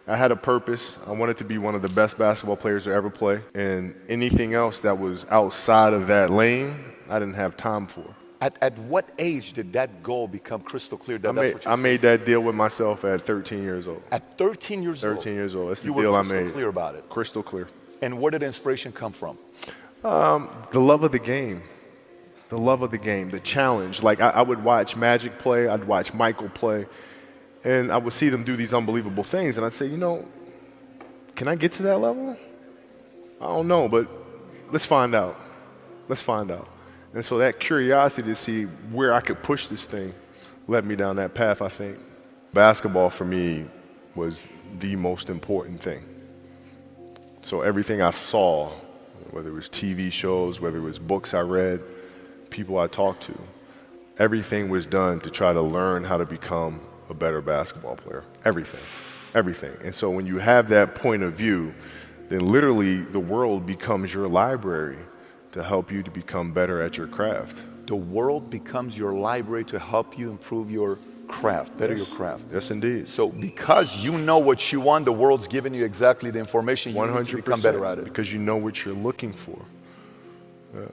I had a purpose. I wanted to be one of the best basketball players to ever play. And anything else that was outside of that lane, I didn't have time for. At what age did that goal become crystal clear that that's what you I made that deal with myself at 13 years old. At 13 years old? 13 years old. That's the you deal I were made. crystal clear about it? Crystal clear. And where did the inspiration come from? The love of the game. The love of the game, the challenge. Like I would watch Magic play, I'd watch Michael play, and I would see them do these unbelievable things, and I'd say, you know, can I get to that level? I don't know, but let's find out. Let's find out. And so that curiosity to see where I could push this thing led me down that path, I think. Basketball for me was the most important thing. So everything I saw, whether it was TV shows, whether it was books I read, people I talked to, everything was done to try to learn how to become a better basketball player. Everything. Everything. And so when you have that point of view, then literally the world becomes your library to help you to become better at your craft. The world becomes your library to help you improve your craft, better your craft. Yes, indeed. So because you know what you want, the world's giving you exactly the information you need to become better at it. Because you know what you're looking for. Yeah.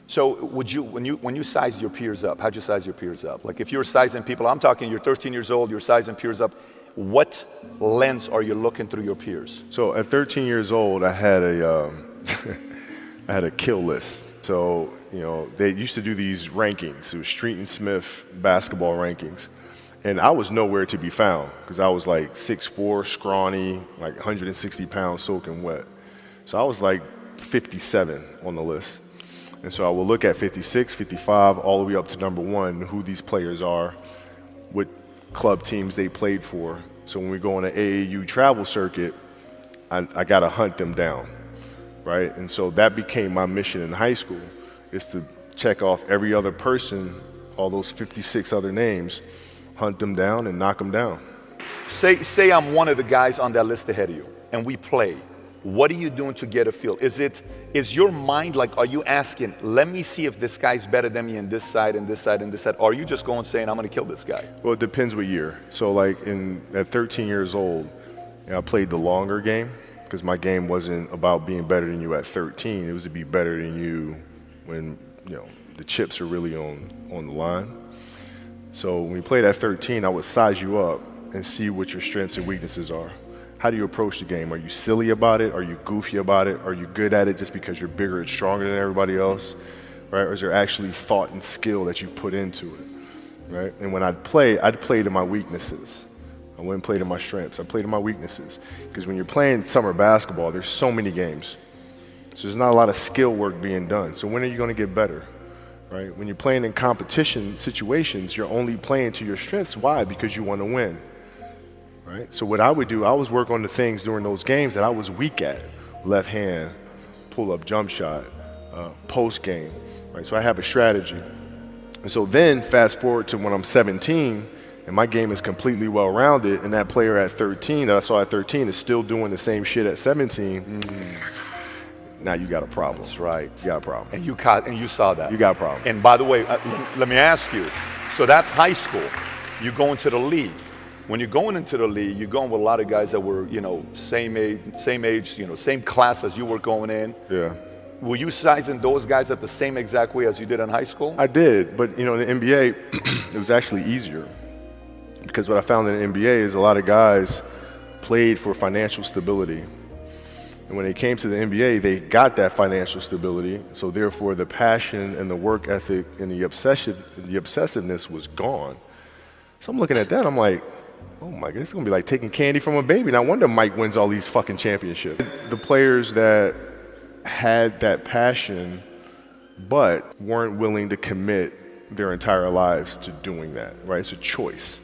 So would you, when you size your peers up, how'd you size your peers up? Like if you're sizing people, I'm talking you're 13 years old, you're sizing peers up, what lens are you looking through your peers? So at 13 years old, I had a I had a kill list. So, you know, they used to do these rankings. It was Street and Smith basketball rankings. And I was nowhere to be found because I was like 6'4", scrawny, like 160 pounds soaking wet. So I was like 57 on the list. And so I will look at 56, 55, all the way up to number 1, who these players are, what club teams they played for. So when we go on an AAU travel circuit, I got to hunt them down. Right? And so that became my mission in high school, is to check off every other person, all those 56 other names, hunt them down and knock them down. Say I'm one of the guys on that list ahead of you, and we play. What are you doing to get a feel? Is your mind like, are you asking, let me see if this guy's better than me in this side and this side and this side? Or are you just going saying, I'm going to kill this guy? Well, it depends what year. So like at 13 years old, you know, I played the longer game, because my game wasn't about being better than you at 13. It was to be better than you when, you know, the chips are really on the line. So when we played at 13, I would size you up and see what your strengths and weaknesses are. How do you approach the game? Are you silly about it? Are you goofy about it? Are you good at it just because you're bigger and stronger than everybody else? Right? Or is there actually thought and skill that you put into it? Right? And when I'd play to my weaknesses. I wouldn't play to my strengths. I played to my weaknesses. Because when you're playing summer basketball, there's so many games. So there's not a lot of skill work being done. So when are you going to get better? Right? When you're playing in competition situations, you're only playing to your strengths. Why? Because you want to win. Right? So what I would do, I was work on the things during those games that I was weak at. Left hand, pull-up jump shot, post game. Right? So I have a strategy. And so then fast forward to when I'm 17, and my game is completely well-rounded, and that player at 13 that I saw at 13 is still doing the same shit at 17, now you got a problem. That's right. You got a problem. And you saw that. You got a problem. And by the way, let me ask you, so that's high school. You go into the league. When you're going into the league, you're going with a lot of guys that were, you know, same age, you know, same class as you were going in. Yeah. Were you sizing those guys up the same exact way as you did in high school? I did, but, you know, in the NBA, it was actually easier. Because what I found in the NBA is a lot of guys played for financial stability. And when they came to the NBA, they got that financial stability. So therefore, the passion and the work ethic and the obsessiveness was gone. So I'm looking at that, I'm like, oh my God, it's gonna be like taking candy from a baby. No wonder Mike wins all these fucking championships. The players that had that passion, but weren't willing to commit their entire lives to doing that, right? It's a choice.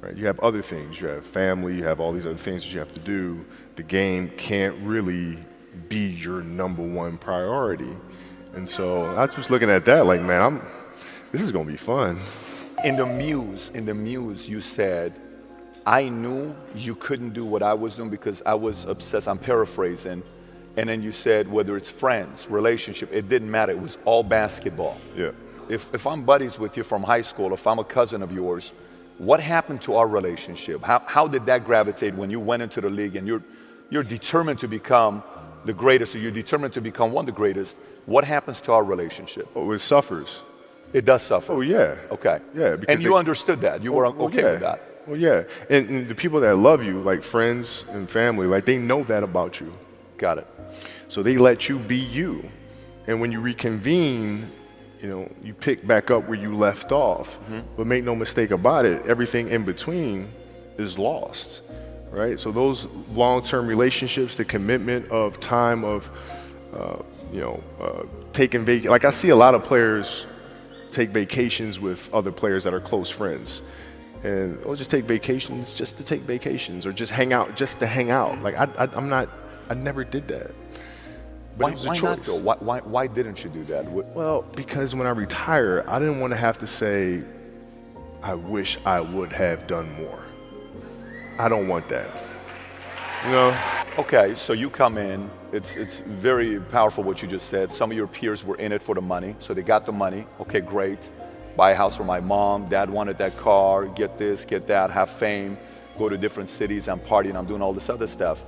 Right? You have other things. You have family. You have all these other things that you have to do. The game can't really be your number one priority. And so I was just looking at that like, man, this is going to be fun. In the muse, you said, I knew you couldn't do what I was doing because I was obsessed. I'm paraphrasing. And then you said, whether it's friends, relationship, it didn't matter. It was all basketball. Yeah. If I'm buddies with you from high school, if I'm a cousin of yours, What happened to our relationship? How did that gravitate when you went into the league and you're determined to become the greatest, or you're determined to become one of the greatest? What happens to our relationship? Oh, it suffers. It does suffer. Oh, yeah. Okay. Yeah. And you understood that. You were okay yeah. with that. Well, yeah. And the people that love you, like friends and family, like they know that about you. Got it. So they let you be you. And when you reconvene, you know, you pick back up where you left off. But make no mistake about it, everything in between is lost, right? So those long-term relationships, the commitment of time of, taking vacation. Like I see a lot of players take vacations with other players that are close friends. And we'll just take vacations just to take vacations, or just hang out just to hang out. Like I never did that. But it was a choice. Not though? Why didn't you do that? Well, because when I retire, I didn't want to have to say, I wish I would have done more. I don't want that. You know? Okay, so you come in, it's very powerful what you just said. Some of your peers were in it for the money, so they got the money. Okay, great. Buy a house for my mom, dad wanted that car, get this, get that, have fame, go to different cities, I'm partying, I'm doing all this other stuff.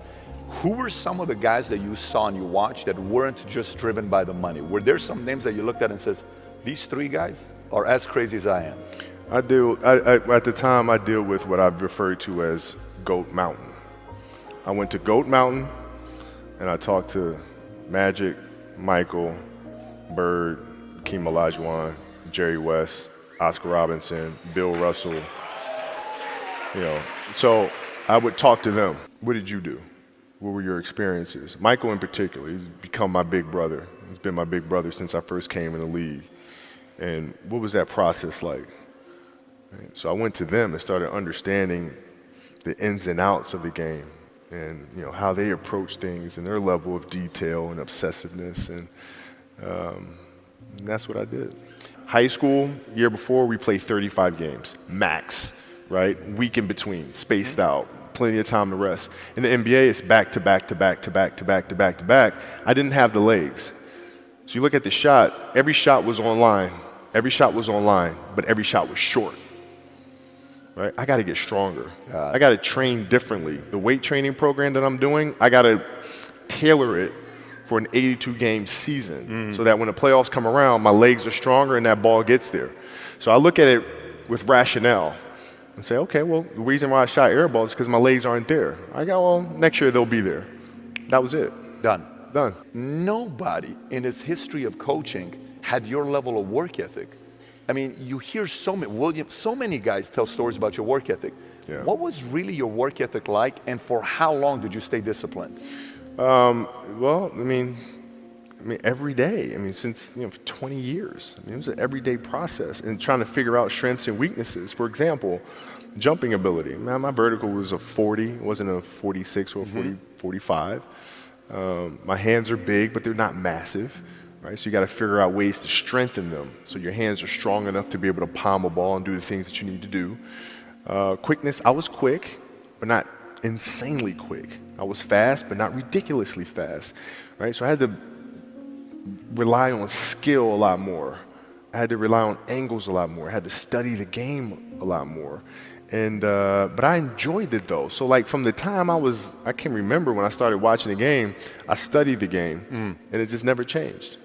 Who were some of the guys that you saw and you watched that weren't just driven by the money? Were there some names that you looked at and says, these three guys are as crazy as I am? At the time, I deal with what I've referred to as Goat Mountain. I went to Goat Mountain and I talked to Magic, Michael, Bird, Hakeem Olajuwon, Jerry West, Oscar Robinson, Bill Russell. You know, so I would talk to them. What did you do? What were your experiences? Michael in particular, he's become my big brother. He's been my big brother since I first came in the league. And what was that process like? Right? So I went to them and started understanding the ins and outs of the game, and you know how they approach things and their level of detail and obsessiveness, and that's what I did. High school, year before, we played 35 games, max, right? Week in between, spaced out, plenty of time to rest. In the NBA, it's back to back to back to back to back to back to back. I didn't have the legs. So you look at the shot, every shot was online, but every shot was short. Right? I got to get stronger. I got to train differently. The weight training program that I'm doing, I got to tailor it for an 82-game season so that when the playoffs come around, my legs are stronger and that ball gets there. So I look at it with rationale and say, okay, well, the reason why I shot air balls is because my legs aren't there. I go, well, next year they'll be there. That was it. Done. Nobody in its history of coaching had your level of work ethic. I mean, you hear so many guys tell stories about your work ethic. Yeah. What was really your work ethic like, and for how long did you stay disciplined? Well, I mean, every day. I mean, since for 20 years. I mean, it was an everyday process, and trying to figure out strengths and weaknesses. For example, jumping ability. Man, my vertical was a 40. It wasn't a 46 or a 45. My hands are big, but they're not massive. Right, so you got to figure out ways to strengthen them so your hands are strong enough to be able to palm a ball and do the things that you need to do. Quickness, I was quick, but not insanely quick. I was fast, but not ridiculously fast. Right, so I had to rely on skill a lot more. I had to rely on angles a lot more. I had to study the game a lot more. And but I enjoyed it though. So like from the time I can remember when I started watching the game, I studied the game, and it just never changed.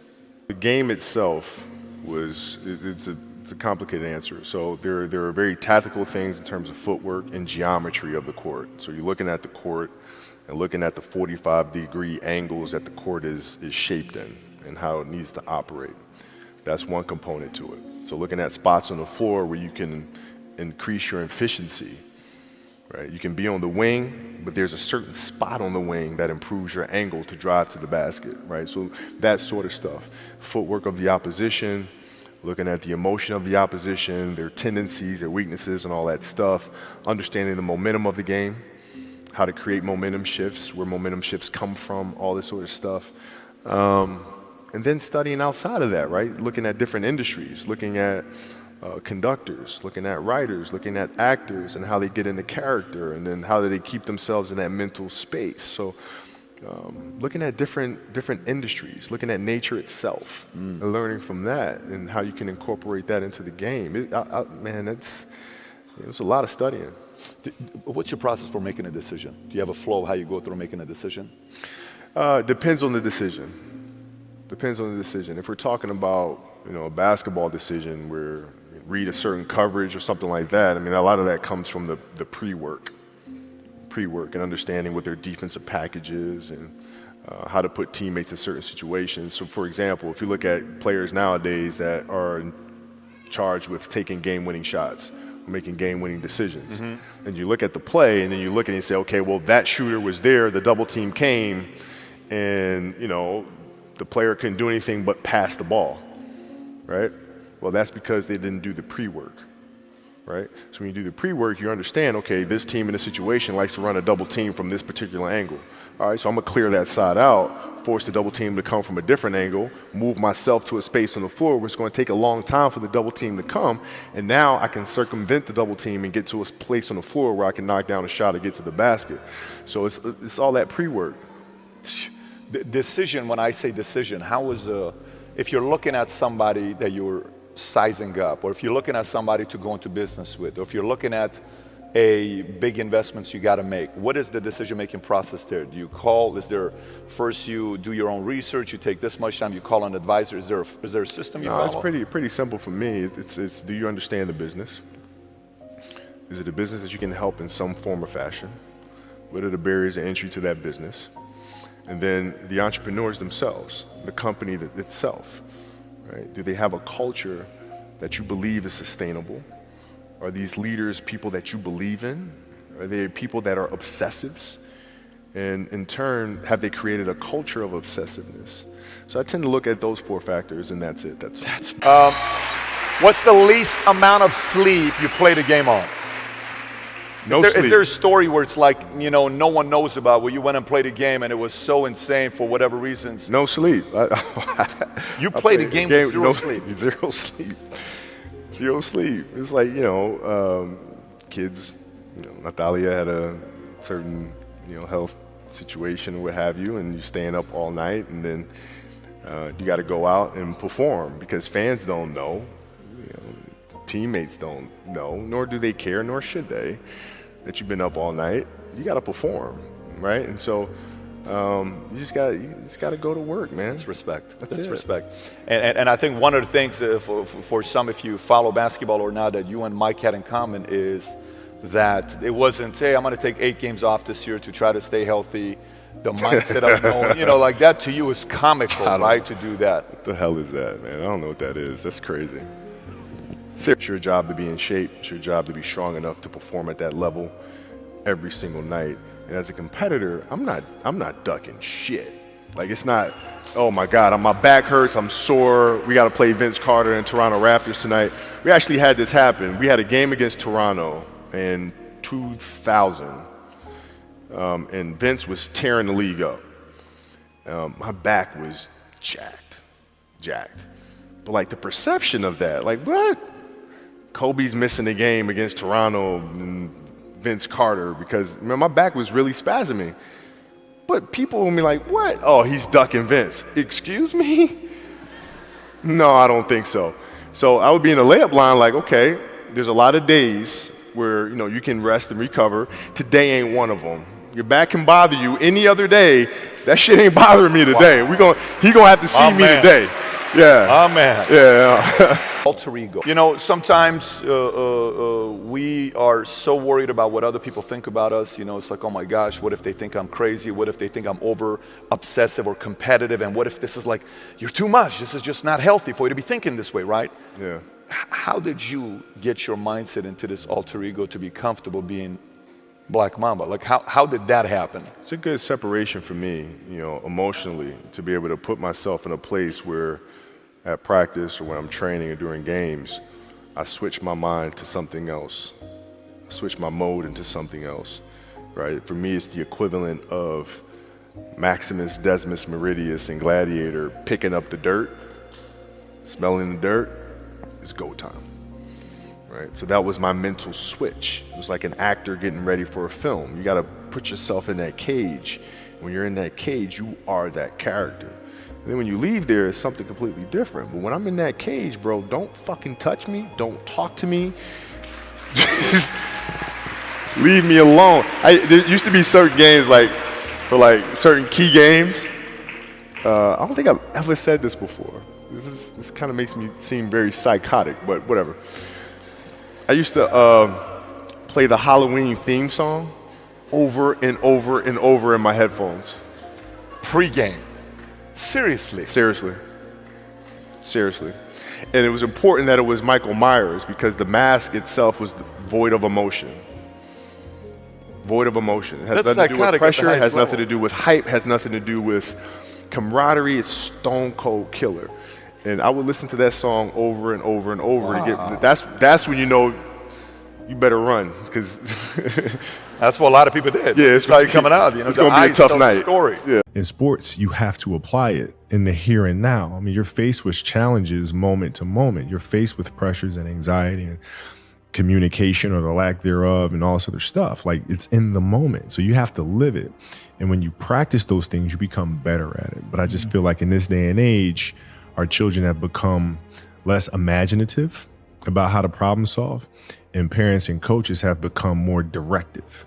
The game itself it's a complicated answer. So there are very tactical things in terms of footwork and geometry of the court. So you're looking at the court and looking at the 45-degree angles that the court is shaped in and how it needs to operate. That's one component to it. So looking at spots on the floor where you can increase your efficiency. Right? You can be on the wing, but there's a certain spot on the wing that improves your angle to drive to the basket, right? So that sort of stuff. Footwork of the opposition, looking at the emotion of the opposition, their tendencies, their weaknesses, and all that stuff. Understanding the momentum of the game, how to create momentum shifts, where momentum shifts come from, all this sort of stuff. And then studying outside of that, right? Looking at different industries, looking at conductors, looking at writers, looking at actors and how they get into character, and then how do they keep themselves in that mental space. So looking at different industries, looking at nature itself, and learning from that and how you can incorporate that into the game. Man, It was a lot of studying. What's your process for making a decision? Do you have a flow of how you go through making a decision? Depends on the decision. Depends on the decision. If we're talking about, a basketball decision where you read a certain coverage or something like that, I mean, a lot of that comes from the pre-work and understanding what their defensive package is and how to put teammates in certain situations. So, for example, if you look at players nowadays that are charged with taking game-winning shots, making game-winning decisions, and you look at the play and then you look at it and say, okay, well, that shooter was there, the double team came, and, the player couldn't do anything but pass the ball, right? Well, that's because they didn't do the pre-work, right? So when you do the pre-work, you understand, okay, this team in this situation likes to run a double team from this particular angle. All right, so I'm gonna clear that side out, force the double team to come from a different angle, move myself to a space on the floor where it's gonna take a long time for the double team to come, and now I can circumvent the double team and get to a place on the floor where I can knock down a shot or get to the basket. So it's all that pre-work. Decision, when I say decision, if you're looking at somebody that you're sizing up, or if you're looking at somebody to go into business with, or if you're looking at a big investments you got to make, what is the decision-making process there? Do you call, first you do your own research, you take this much time, you call an advisor, is there a system you follow? It's pretty simple for me. It's do you understand the business? Is it a business that you can help in some form or fashion? What are the barriers of entry to that business? And then the entrepreneurs themselves, the company itself, right? Do they have a culture that you believe is sustainable? Are these leaders people that you believe in? Are they people that are obsessives? And in turn, have they created a culture of obsessiveness? So I tend to look at those 4 factors, and that's it. What's the least amount of sleep you played a game on? Is there a story where it's like, no one knows about, where you went and played a game and it was so insane for whatever reasons? No sleep. You played a game with zero sleep? Zero sleep. Zero sleep. It's like, kids, Natalia had a certain, health situation or what have you, and you're staying up all night, and then you got to go out and perform because fans don't know, teammates don't know, nor do they care, nor should they, that you've been up all night. You got to perform, right? And so you just got to go to work, man. That's respect. That's it. Respect. And I think one of the things for some, if you follow basketball or not, that you and Mike had in common is that it wasn't, hey, I'm going to take 8 games off this year to try to stay healthy. The mindset of knowing, like that to you is comical, right? To do that. What the hell is that, man? I don't know what that is. That's crazy. It's your job to be in shape. It's your job to be strong enough to perform at that level every single night. And as a competitor, I'm not ducking shit. Like, it's not, oh my God, my back hurts, I'm sore, we got to play Vince Carter and Toronto Raptors tonight. We actually had this happen. We had a game against Toronto in 2000, and Vince was tearing the league up. My back was jacked. But like the perception of that, like what? Kobe's missing the game against Toronto and Vince Carter because my back was really spasming. But people will be like, what? Oh, he's ducking Vince. Excuse me? No, I don't think so. So I would be in the layup line like, okay, there's a lot of days where you can rest and recover. Today ain't one of them. Your back can bother you any other day. That shit ain't bothering me today. Wow. He gonna have to see me today. Yeah. Oh man. Yeah. Alter ego. Sometimes we are so worried about what other people think about us. It's like, oh my gosh, what if they think I'm crazy? What if they think I'm over obsessive or competitive? And what if this is like, you're too much? This is just not healthy for you to be thinking this way, right? Yeah. How did you get your mindset into this alter ego to be comfortable being Black Mamba? Like, how did that happen? It's a good separation for me, emotionally, to be able to put myself in a place where at practice or when I'm training or during games, I switch my mind to something else. I switch my mode into something else, right? For me, it's the equivalent of Maximus Decimus Meridius in Gladiator picking up the dirt, smelling the dirt. It's go time, right? So that was my mental switch. It was like an actor getting ready for a film. You got to put yourself in that cage. When you're in that cage, you are that character. And then when you leave there, it's something completely different. But when I'm in that cage, bro, don't fucking touch me. Don't talk to me. Just leave me alone. There used to be certain games, like, for like certain key games. I don't think I've ever said this before. This kind of makes me seem very psychotic, but whatever. I used to play the Halloween theme song over and over and over in my headphones. Pre-game. Seriously. Seriously. And it was important that it was Michael Myers because the mask itself was void of emotion. Void of emotion. It has That's nothing to do with psychotic at the pressure, it has highest nothing level. to do with hype, has nothing to do with camaraderie. It's stone cold killer. And I would listen to that song over and over and over to get that's when you know you better run because That's what a lot of people did. yeah, It's probably coming out. You know, it's the gonna be a eyes tough tell the night. Story. Yeah. In sports, you have to apply it in the here and now. I mean, you're faced with challenges moment to moment. You're faced with pressures and anxiety and communication or the lack thereof and all this other stuff. Like, it's in the moment. So you have to live it. And when you practice those things, you become better at it. But I just feel like in this day and age, our children have become less imaginative about how to problem solve. And parents and coaches have become more directive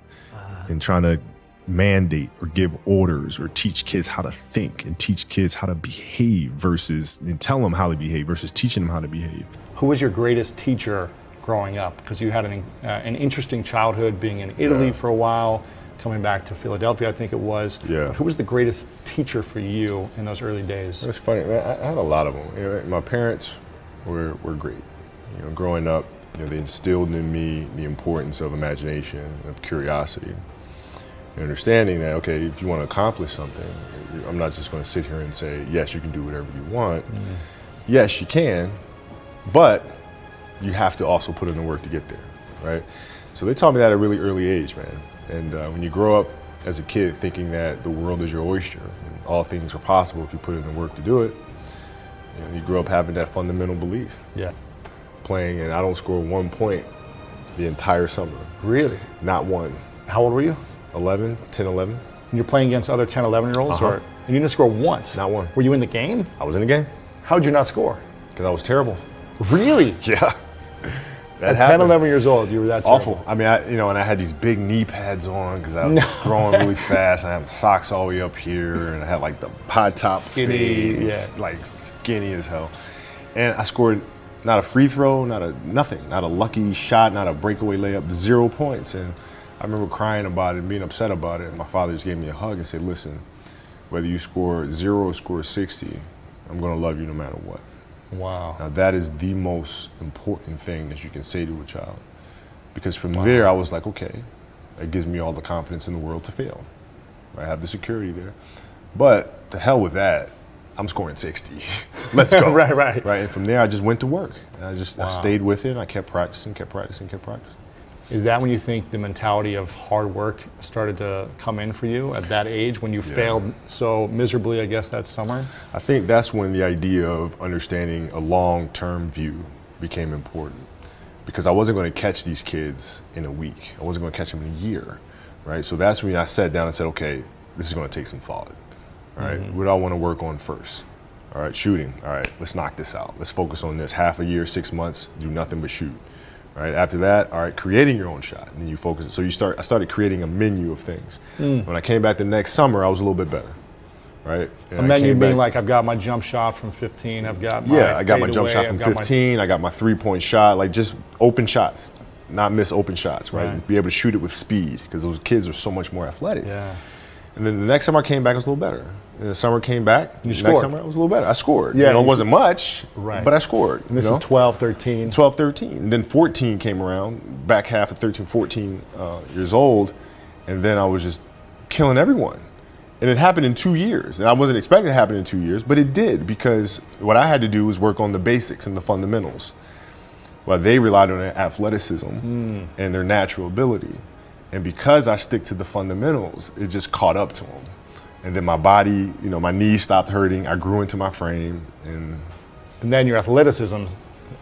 in trying to mandate or give orders or teach kids how to think and teach kids how to behave and tell them how to behave versus teaching them how to behave. Who was your greatest teacher growing up? Because you had an interesting childhood, being in Italy for a while, coming back to Philadelphia, I think it was. Yeah. Who was the greatest teacher for you in those early days? It's funny, man. I had a lot of them. You know, my parents were great. You know, growing up, you know, they instilled in me the importance of imagination, of curiosity, and understanding that, okay, if you want to accomplish something, I'm not just going to sit here and say, yes, you can do whatever you want. Yes, you can, but you have to also put in the work to get there, right? So they taught me that at a really early age, man. And when you grow up as a kid thinking that the world is your oyster and all things are possible if you put in the work to do it, you know, you grow up having that fundamental belief. Yeah. Playing, and I don't score 1 point the entire summer. Really? Not one. How old were you? 11, 10, 11. And you're playing against other 10, 11-year-olds? Uh-huh. And you didn't score once? Not one. Were you in the game? I was in the game How did you not score? because I was terrible. Really? Yeah. That At 10, happened. 11 years old, you were that terrible. Awful. I mean, and I had these big knee pads on because I was growing really fast. And I had socks all the way up here, and I had like the high top Skinny, fades, like skinny as hell. And I scored not a free throw, nothing, not a lucky shot, not a breakaway layup, 0 points. And I remember crying about it and being upset about it. And my father just gave me a hug and said, "Listen, whether you score 0 or score 60, I'm going to love you no matter what." Wow. Now that is the most important thing that you can say to a child. Because from there I was like, okay, that gives me all the confidence in the world to fail. I have the security there. But to hell with that, I'm scoring 60. Let's go. Right. And from there I just went to work. And I stayed with it and I kept practicing. Is that when you think the mentality of hard work started to come in for you at that age when you failed so miserably, I guess, that summer? I think that's when the idea of understanding a long-term view became important. Because I wasn't going to catch these kids in a week. I wasn't going to catch them in a year, right? So that's when I sat down and said, okay, this is going to take some thought, all right? What do I want to work on first? All right, shooting. All right, let's knock this out. Let's focus on this. Half a year, 6 months, do nothing but shoot. All right, after that, all right, creating your own shot. And then you focus. So I started creating a menu of things. When I came back the next summer, I was a little bit better, right? And A menu being like, I've got my jump shot from 15, I've got my I got my jump fadeaway, shot from I've got 15, I got my 3-point shot, like just open shots, not miss open shots, right? Be able to shoot it with speed because those kids are so much more athletic. Yeah. And then the next summer I came back, I was a little better. And the summer came back, You the scored. next summer I was a little better. I scored. Yeah, You know, it you- wasn't much, Right. but I scored. And this you know? is 12, 13. 12, 13. And then 14 came around, back half of 13, 14 years old. And then I was just killing everyone. And it happened in 2 years. And I wasn't expecting it to happen in 2 years, but it did because what I had to do was work on the basics and the fundamentals. While they relied on their athleticism and their natural ability. And because I stick to the fundamentals, it just caught up to them. And then my body, you know, my knees stopped hurting. I grew into my frame and And then your athleticism,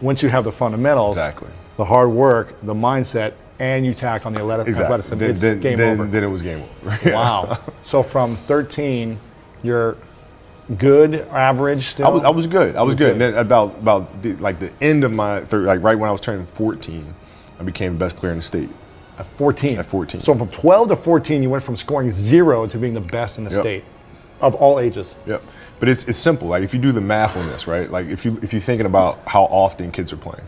once you have the fundamentals, Exactly. the hard work, the mindset, and you tack on the athleticism, it's game over. Then it was game over. Wow. So from 13, you're good, average still? I was good. I was good. And then about the end of my right when I was turning 14 I became the best player in the state. At 14. At 14. So from 12 to 14, you went from scoring 0 to being the best in the state of all ages. Yep. But it's simple. Like if you do the math on this, right? Like if you're thinking about how often kids are playing,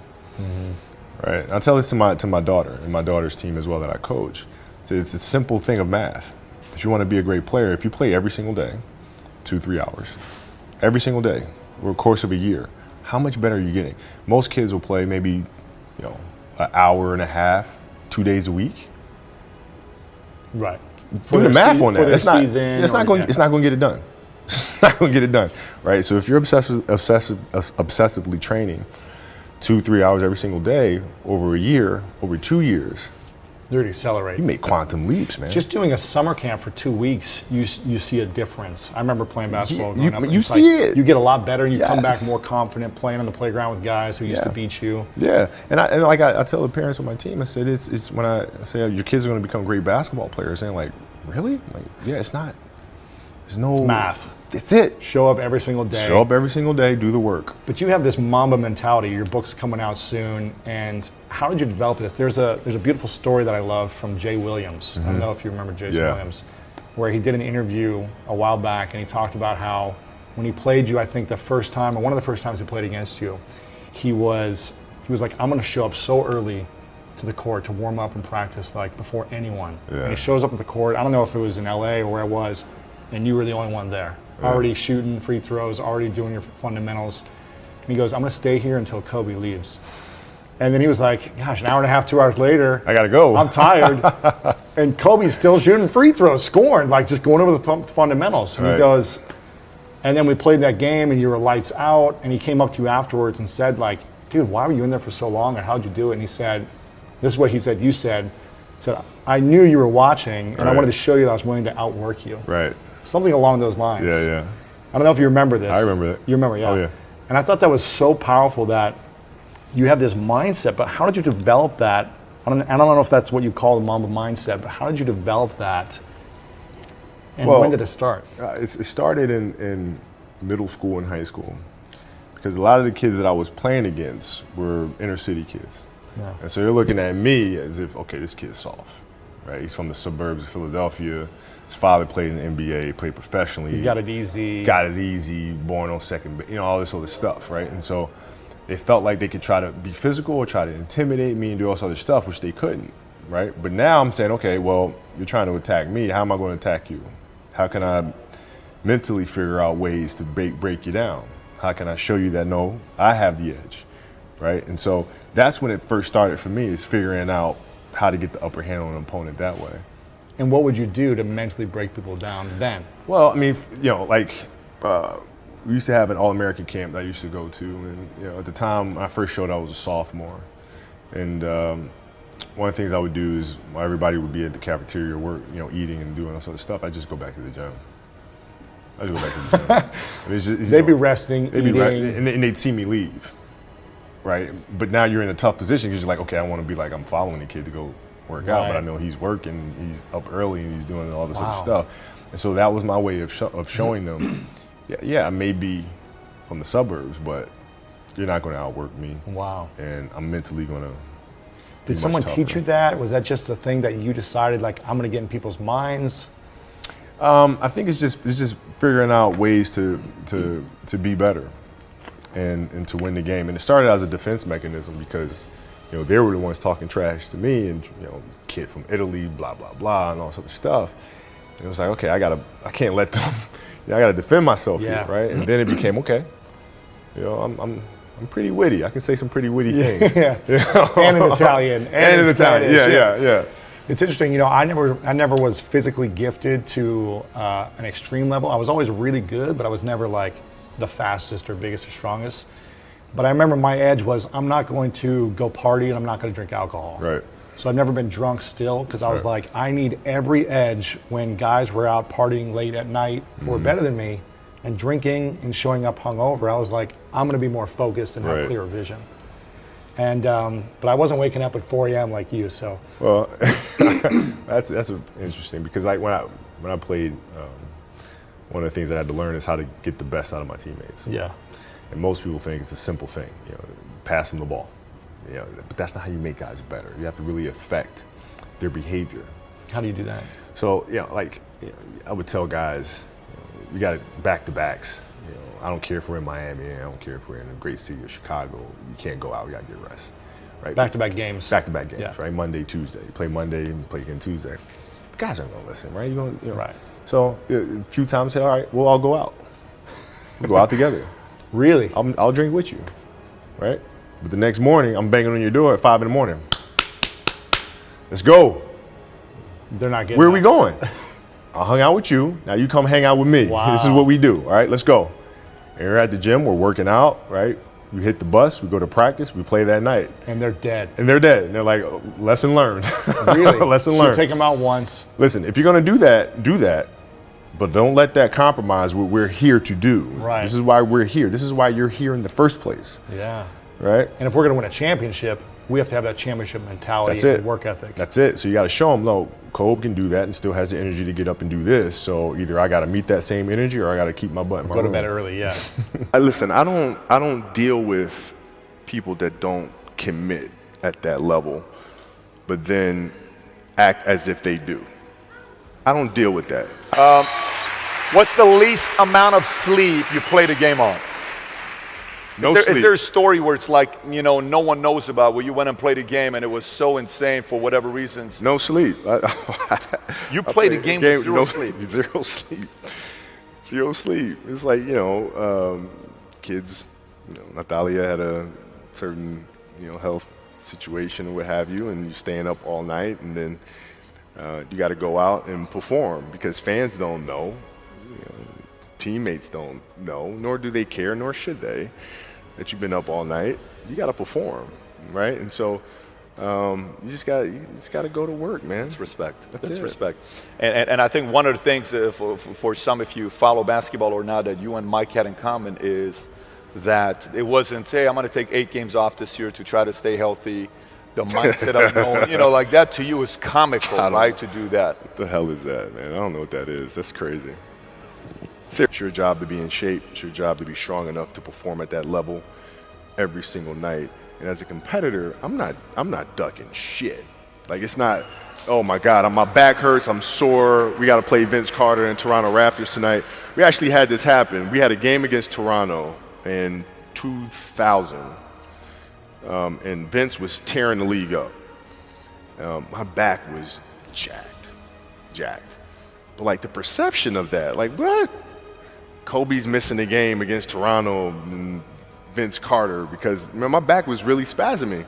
right? And I tell this to my daughter and my daughter's team as well that I coach. It's a simple thing of math. If you want to be a great player, if you play every single day, 2-3 hours, every single day over the course of a year, how much better are you getting? Most kids will play maybe, an hour and a half, 2 days a week. Right. Do the math on that. It's not going to get it done. It's not going to get it done, right? So if you're obsessively training 2-3 hours every single day over a year, over 2 years, You're accelerate. you make quantum leaps, man. Just doing a summer camp for 2 weeks, you see a difference. I remember playing basketball growing up. You It's see it. You get a lot better, and you come back Yes. more confident playing on the playground with guys who used to beat you. Yeah, and I tell the parents on my team, I said it's when I say your kids are going to become great basketball players, and like, really? Like, yeah, it's not. There's no It's math. That's it. Show up every single day. Show up every single day, do the work. But you have this Mamba mentality. Your book's coming out soon, and how did you develop this? There's a beautiful story that I love from Jay Williams. I don't know if you remember Jason Williams, where he did an interview a while back, and he talked about how when he played you, I think the first time, or one of the first times he played against you, he was like, I'm going to show up so early to the court to warm up and practice like before anyone. Yeah. And he shows up at the court. I don't know if it was in LA or where it was, and you were the only one there. Already shooting free throws, already doing your fundamentals. And he goes, I'm going to stay here until Kobe leaves. And then he was like, gosh, an hour and a half, 2 hours later, I got to go. I'm tired. And Kobe's still shooting free throws, scoring, like just going over the fundamentals. And he goes, and then we played that game and you were lights out. And he came up to you afterwards and said, like, dude, why were you in there for so long? And how'd you do it? And he said, this is what he said, you said, I knew you were watching and I wanted to show you that I was willing to outwork you. Right. Something along those lines. Yeah. I don't know if you remember this. I remember it. You remember, yeah. Oh, yeah. And I thought that was so powerful that you have this mindset, but how did you develop that? I don't know if that's what you call the Mamba mindset, but how did you develop that? And when did it start? It started in middle school and high school because a lot of the kids that I was playing against were inner city kids. Yeah. And so they're looking at me as if, okay, this kid's soft, right? He's from the suburbs of Philadelphia. His father played in the NBA, played professionally. He's got it easy. Born on second, all this other stuff, right? And so they felt like they could try to be physical or try to intimidate me and do all this other stuff, which they couldn't, right? But now I'm saying, okay, well, you're trying to attack me. How am I going to attack you? How can I mentally figure out ways to break you down? How can I show you that, no, I have the edge, right? And so that's when it first started for me, is figuring out how to get the upper hand on an opponent that way. And what would you do to mentally break people down then? Well, I mean, we used to have an All-American camp that I used to go to, and at the time when I first showed up, I was a sophomore, and one of the things I would do is while everybody would be at the cafeteria, eating and doing all sort of stuff, I'd just go back to the gym. They'd be resting, eating. And they'd see me leave, right? But now you're in a tough position because you're like, okay, I want to be like I'm following the kid to go work out, but I know he's working, he's up early, and he's doing all this other stuff. And so that was my way of showing them, I may be from the suburbs, but you're not going to outwork me. Wow. And I'm mentally going to. Did someone teach you that? Was that just a thing that you decided, like, I'm going to get in people's minds? I think it's just figuring out ways to be better and to win the game. And it started as a defense mechanism because they were the ones talking trash to me, and kid from Italy, blah blah blah, and all sorts of stuff. And it was like, okay, I can't let them. I got to defend myself here, right? And then it became, okay, I'm pretty witty. I can say some pretty witty things. Yeah. And in Italian. And in Italian. Yeah. It's interesting, I never was physically gifted to an extreme level. I was always really good, but I was never like the fastest or biggest or strongest. But I remember my edge was, I'm not going to go party and I'm not going to drink alcohol. Right. So I've never been drunk still because I was like, I need every edge when guys were out partying late at night who were better than me and drinking and showing up hungover. I was like, I'm going to be more focused and have clearer vision. And but I wasn't waking up at 4 a.m. like you. So well, that's interesting because like when I played, one of the things that I had to learn is how to get the best out of my teammates. Yeah. And most people think it's a simple thing, pass them the ball. You know, but that's not how you make guys better. You have to really affect their behavior. How do you do that? So, I would tell guys, you got back-to-backs. You know, I don't care if we're in Miami. I don't care if we're in a great city of Chicago. You can't go out. You got to get rest. Right? Back-to-back games. Back-to-back games, Yeah. right? Monday, Tuesday. You play Monday and you play again Tuesday. Guys aren't going to listen, right? Right. So a few times I said, all right, we'll all go out. We'll go out together. Really? I'll drink with you, right? But the next morning, I'm banging on your door at 5 a.m. Let's go. They're not getting Where are that. we going? I hung out with you. Now you come hang out with me. Wow. This is what we do. All right, let's go. And we're at the gym. We're working out, right? We hit the bus. We go to practice. We play that night. And they're dead. And they're dead. And they're like, oh, lesson learned. Really? Lesson So learned. take them out once. Listen, if you're going to do that, do that. But don't let that compromise what we're here to do. Right. This is why we're here. This is why you're here in the first place. Yeah. Right? And if we're going to win a championship, we have to have that championship mentality That's it. and work ethic. That's it. So you got to show them, no, Kobe can do that and still has the energy to get up and do this. So either I got to meet that same energy or I got to keep my butt in my Go to room. bed early, yeah. Listen, I don't deal with people that don't commit at that level, but then act as if they do. I don't deal with that. What's the least amount of sleep you played a game on? No Is sleep. there a story where it's like, you know, no one knows about, where you went and played a game and it was so insane for whatever reasons? No sleep. You played a game with zero sleep. Zero sleep. Zero sleep. It's like, kids, Natalia had a certain, health situation or what have you, and you're staying up all night, and then you got to go out and perform because fans don't know. Teammates don't know, nor do they care, nor should they, that you've been up all night. You got to perform, right? And so you just got to go to work, man. It's respect. That's it. respect. And I think one of the things for some, if you follow basketball or not, that you and Mike had in common is that it wasn't, hey, I'm going to take 8 games off this year to try to stay healthy. The mindset of knowing, like that to you is comical, right? To do that. What the hell is that, man? I don't know what that is. That's crazy. It's your job to be in shape. It's your job to be strong enough to perform at that level every single night. And as a competitor, I'm not ducking shit. Like, it's not, oh my God, my back hurts, I'm sore. We got to play Vince Carter and Toronto Raptors tonight. We actually had this happen. We had a game against Toronto in 2000, and Vince was tearing the league up. My back was jacked. But like the perception of that, like what? Kobe's missing the game against Toronto and Vince Carter because my back was really spasming.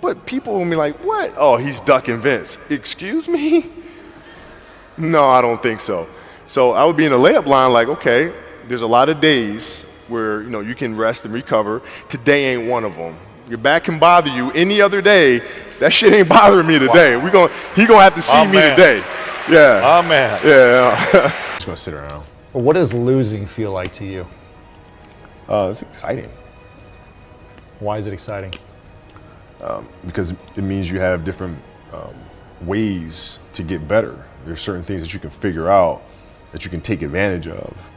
But people will be like, what? Oh, he's ducking Vince. Excuse me? No, I don't think so. So I would be in the layup line like, okay, there's a lot of days where, you can rest and recover. Today ain't one of them. Your back can bother you any other day. That shit ain't bothering me today. He gonna have to see me today. Yeah. Oh, man. Yeah. Just going to sit around. What does losing feel like to you? It's exciting Why is it exciting? because it means you have different ways to get better. There's certain things that you can figure out that you can take advantage of,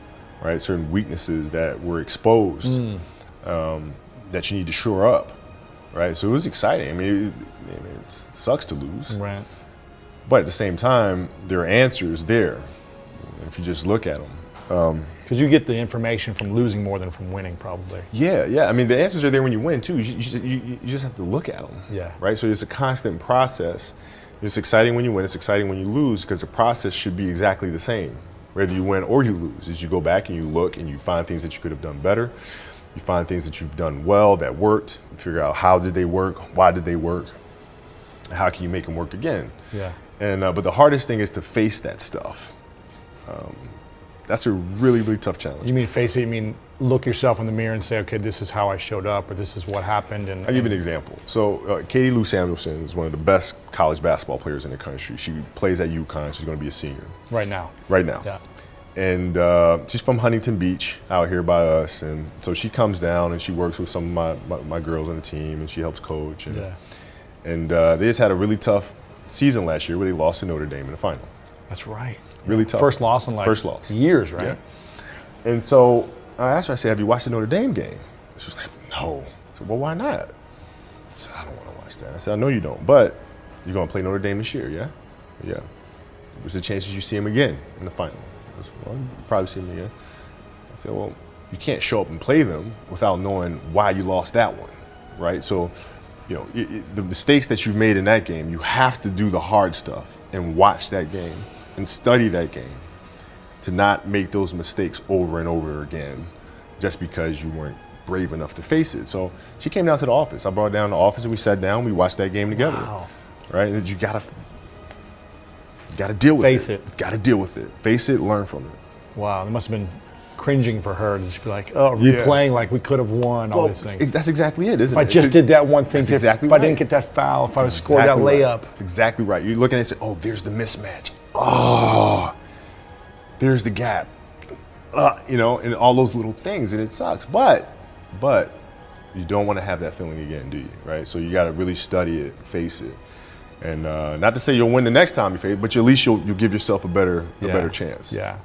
right? Certain weaknesses that were exposed that you need to shore up, right? So it was exciting. I mean, it sucks to lose, Right. but at the same time, there are answers there if you just look at them. Because you get the information from losing more than from winning, probably. Yeah. I mean, the answers are there when you win too. You just have to look at them. Yeah. Right. So it's a constant process. It's exciting when you win. It's exciting when you lose because the process should be exactly the same, whether you win or you lose. As you go back and you look and you find things that you could have done better. You find things that you've done well that worked. You figure out how did they work, why did they work, how can you make them work again. Yeah. And but the hardest thing is to face that stuff. That's a really, really tough challenge. You mean face it, you mean look yourself in the mirror and say, okay, this is how I showed up, or this is what happened. And I'll give you an example. So Katie Lou Samuelson is one of the best college basketball players in the country. She plays at UConn. She's going to be a senior. Right now. Yeah. And she's from Huntington Beach out here by us. And so she comes down and she works with some of my girls on the team and she helps coach. And they just had a really tough season last year where they lost to Notre Dame in the final. That's right. Really tough. First loss in years, right? Yeah. And so I asked her, I said, have you watched the Notre Dame game? She was like, no. I said, well, why not? I said, I don't want to watch that. I said, I know you don't, but you're going to play Notre Dame this year, yeah? Yeah. What's the chances you see him again in the final? I said, well, you probably see him again. I said, well, you can't show up and play them without knowing why you lost that one, right? So, the mistakes that you've made in that game, you have to do the hard stuff and watch that game and study that game to not make those mistakes over and over again just because you weren't brave enough to face it. So she came down to the office. I brought her down to the office and we sat down, we watched that game together. Wow. Right? And you gotta deal with Face it. You gotta deal with it. Face it, learn from it. Wow, it must have been cringing for her to just be like, oh, replaying like we could have won, all these things. That's exactly it, isn't it? If I just did that one thing, That's exactly if I right. didn't get that foul, if I was scored that layup. That's exactly right. You're looking and say, oh, there's the mismatch. Oh, there's the gap. And all those little things, and it sucks. But you don't want to have that feeling again, do you? Right? So you got to really study it, face it, and not to say you'll win the next time you face it, but at least you'll give yourself a better chance. Yeah.